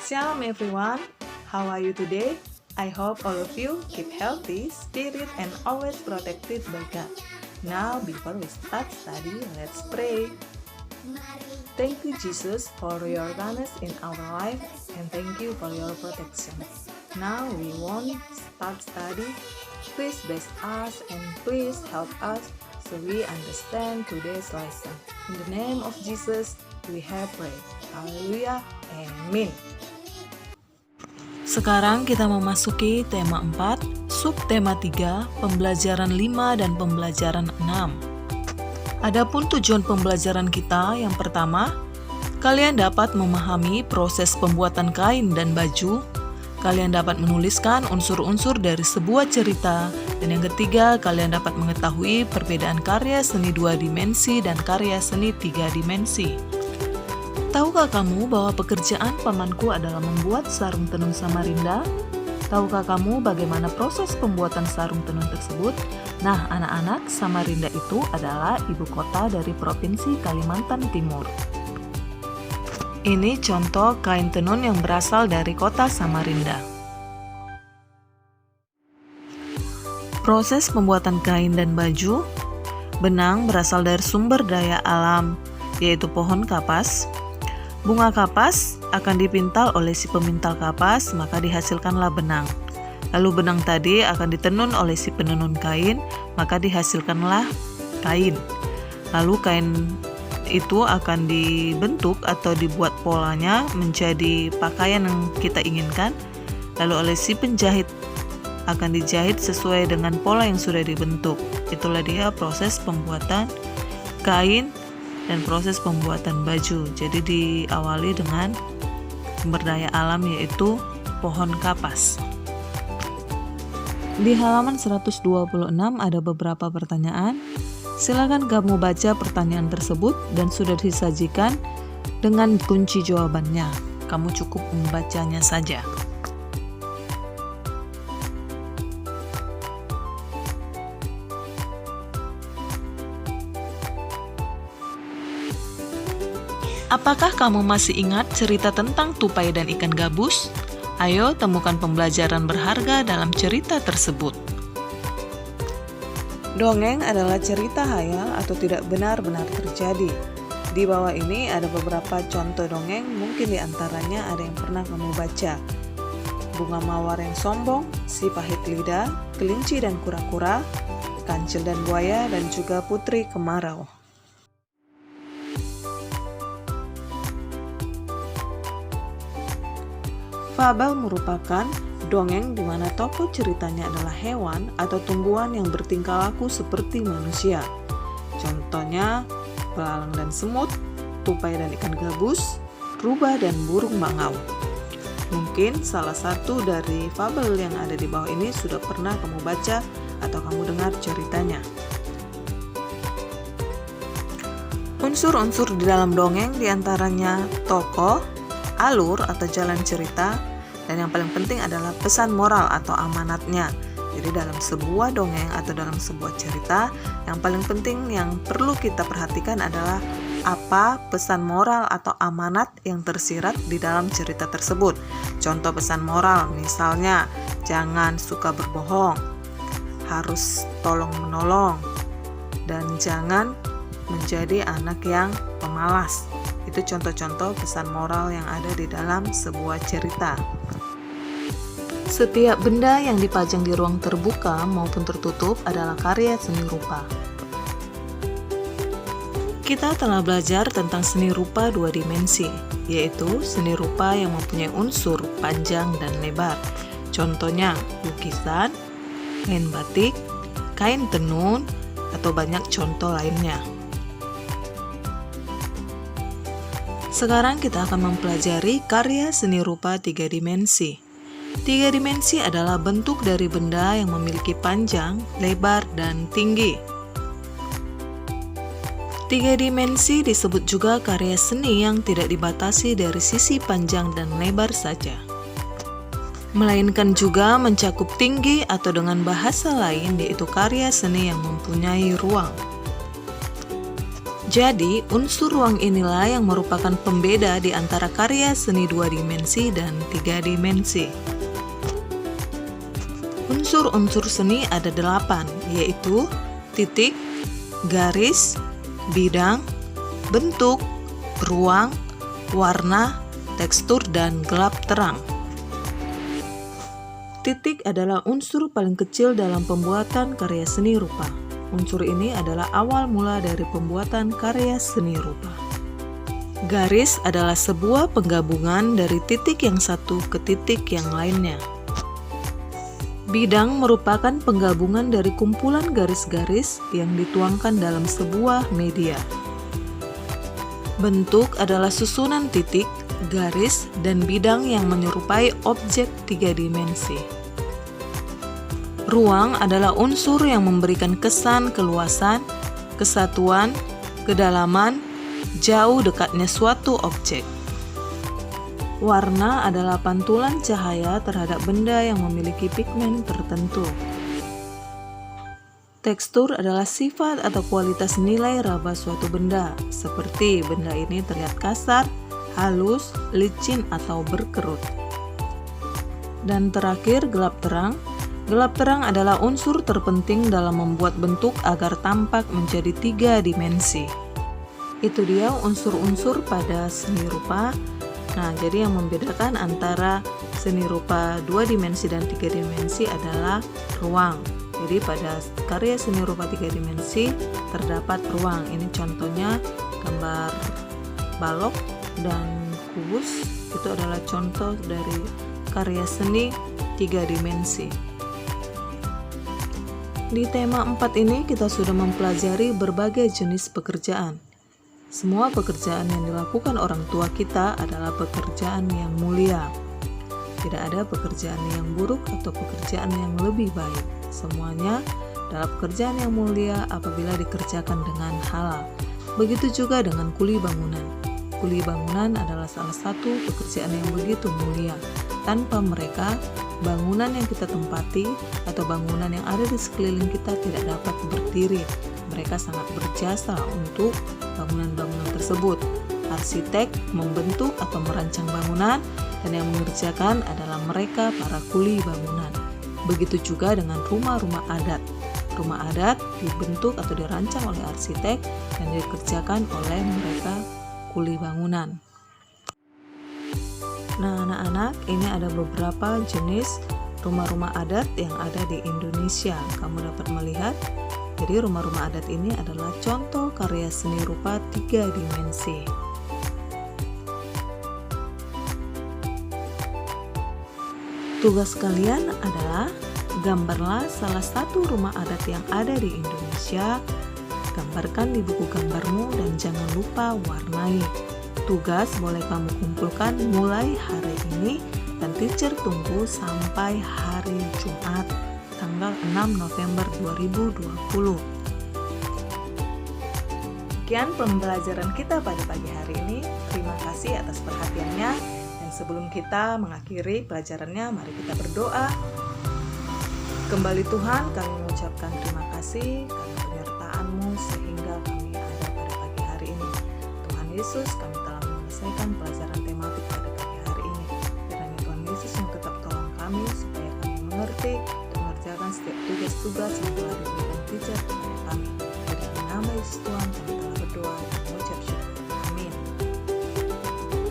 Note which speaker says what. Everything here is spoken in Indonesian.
Speaker 1: Shalom everyone, how are you today? I hope all of you keep healthy, spirit, and always protected by God. Now, before we start study, let's pray. Thank you, Jesus, for your kindness in our life, and thank you for your protection. Now we won't start study. Please bless us and please help us so we understand today's lesson. In the name of Jesus, we have prayed. Haleluya, amin.
Speaker 2: Sekarang kita memasuki tema 4, subtema 3, pembelajaran 5 dan pembelajaran 6. Adapun tujuan pembelajaran kita yang pertama, kalian dapat memahami proses pembuatan kain dan baju, kalian dapat menuliskan unsur-unsur dari sebuah cerita, dan yang ketiga, kalian dapat mengetahui perbedaan karya seni 2 dimensi dan karya seni 3 dimensi. Tahukah kamu bahwa pekerjaan pamanku adalah membuat sarung tenun Samarinda? Tahukah kamu bagaimana proses pembuatan sarung tenun tersebut? Nah, anak-anak, Samarinda itu adalah ibu kota dari Provinsi Kalimantan Timur. Ini contoh kain tenun yang berasal dari kota Samarinda. Proses pembuatan kain dan baju, benang berasal dari sumber daya alam, yaitu pohon kapas. Bunga kapas akan dipintal oleh si pemintal kapas, maka dihasilkanlah benang. Lalu benang tadi akan ditenun oleh si penenun kain, maka dihasilkanlah kain. Lalu kain itu akan dibentuk atau dibuat polanya menjadi pakaian yang kita inginkan. Lalu oleh si penjahit akan dijahit sesuai dengan pola yang sudah dibentuk. Itulah dia proses pembuatan kain dan proses pembuatan baju. Jadi diawali dengan sumber daya alam, yaitu pohon kapas. Di halaman 126 ada beberapa pertanyaan. Silakan kamu baca pertanyaan tersebut dan sudah disajikan dengan kunci jawabannya. Kamu cukup membacanya saja. Apakah kamu masih ingat cerita tentang tupai dan ikan gabus? Ayo temukan pembelajaran berharga dalam cerita tersebut.
Speaker 1: Dongeng adalah cerita hayal atau tidak benar-benar terjadi. Di bawah ini ada beberapa contoh dongeng, mungkin di antaranya ada yang pernah kamu baca. Bunga mawar yang sombong, si pahit lidah, kelinci dan kura-kura, kancil dan buaya, dan juga putri kemarau. Fabel merupakan dongeng di mana tokoh ceritanya adalah hewan atau tumbuhan yang bertingkah laku seperti manusia. Contohnya, belalang dan semut, tupai dan ikan gabus, rubah dan burung bangau. Mungkin salah satu dari fabel yang ada di bawah ini sudah pernah kamu baca atau kamu dengar ceritanya. Unsur-unsur di dalam dongeng diantaranya tokoh, alur atau jalan cerita, dan yang paling penting adalah pesan moral atau amanatnya. Jadi dalam sebuah dongeng atau dalam sebuah cerita, yang paling penting yang perlu kita perhatikan adalah apa pesan moral atau amanat yang tersirat di dalam cerita tersebut. Contoh pesan moral misalnya, jangan suka berbohong, harus tolong menolong, dan jangan menjadi anak yang pemalas. Itu contoh-contoh pesan moral yang ada di dalam sebuah cerita.
Speaker 2: Setiap benda yang dipajang di ruang terbuka maupun tertutup adalah karya seni rupa. Kita telah belajar tentang seni rupa 2 dimensi, yaitu seni rupa yang mempunyai unsur panjang dan lebar. Contohnya lukisan, kain batik, kain tenun, atau banyak contoh lainnya. Sekarang kita akan mempelajari karya seni rupa 3 dimensi. 3 dimensi adalah bentuk dari benda yang memiliki panjang, lebar, dan tinggi. 3 dimensi disebut juga karya seni yang tidak dibatasi dari sisi panjang dan lebar saja, melainkan juga mencakup tinggi atau dengan bahasa lain yaitu karya seni yang mempunyai ruang. Jadi, unsur ruang inilah yang merupakan pembeda di antara karya seni 2 dimensi dan 3 dimensi. Unsur-unsur seni ada 8, yaitu titik, garis, bidang, bentuk, ruang, warna, tekstur, dan gelap terang. Titik adalah unsur paling kecil dalam pembuatan karya seni rupa. Unsur ini adalah awal mula dari pembuatan karya seni rupa. Garis adalah sebuah penggabungan dari titik yang satu ke titik yang lainnya. Bidang merupakan penggabungan dari kumpulan garis-garis yang dituangkan dalam sebuah media. Bentuk adalah susunan titik, garis, dan bidang yang menyerupai objek 3 dimensi. Ruang adalah unsur yang memberikan kesan keluasan, kesatuan, kedalaman, jauh dekatnya suatu objek. Warna adalah pantulan cahaya terhadap benda yang memiliki pigmen tertentu. Tekstur adalah sifat atau kualitas nilai raba suatu benda, seperti benda ini terlihat kasar, halus, licin, atau berkerut. Dan terakhir, gelap terang. Gelap terang adalah unsur terpenting dalam membuat bentuk agar tampak menjadi 3 dimensi. Itu dia unsur-unsur pada seni rupa. Nah, jadi yang membedakan antara seni rupa 2 dimensi dan 3 dimensi adalah ruang. Jadi pada karya seni rupa 3 dimensi terdapat ruang. Ini contohnya gambar balok dan kubus. Itu adalah contoh dari karya seni 3 dimensi. Di tema 4 ini kita sudah mempelajari berbagai jenis pekerjaan. Semua pekerjaan yang dilakukan orang tua kita adalah pekerjaan yang mulia. Tidak ada pekerjaan yang buruk atau pekerjaan yang lebih baik. Semuanya adalah pekerjaan yang mulia apabila dikerjakan dengan halal. Begitu juga dengan kuli bangunan. Kuli bangunan adalah salah satu pekerjaan yang begitu mulia. Tanpa mereka, bangunan yang kita tempati atau bangunan yang ada di sekeliling kita tidak dapat berdiri. Mereka sangat berjasa untuk bangunan-bangunan tersebut. Arsitek membentuk atau merancang bangunan dan yang mengerjakan adalah mereka para kuli bangunan. Begitu juga dengan rumah-rumah adat. Rumah adat dibentuk atau dirancang oleh arsitek dan dikerjakan oleh mereka kuli bangunan. Nah, anak-anak, ini ada beberapa jenis rumah-rumah adat yang ada di Indonesia. Kamu dapat melihat. Jadi rumah-rumah adat ini adalah contoh karya seni rupa 3 dimensi. Tugas kalian adalah gambarlah salah satu rumah adat yang ada di Indonesia. Gambarkan di buku gambarmu dan jangan lupa warnai. Tugas boleh kamu kumpulkan mulai hari ini dan teacher tunggu sampai hari Jumat tanggal 6 November 2020. Sekian pembelajaran kita pada pagi hari ini. Terima kasih atas perhatiannya. Dan sebelum kita mengakhiri pelajarannya, mari kita berdoa. Kembali Tuhan, kami mengucapkan terima kasih karena penyertaan-Mu sehingga kami ada pada pagi hari ini. Tuhan Yesus, kami telah menyelesaikan pelajaran tematik pada pagi hari ini. Kiranya Tuhan Yesus yang tetap tolong kami supaya kami mengerti dan mengerjakan setiap tugas-tugas yang telah diberikan teacher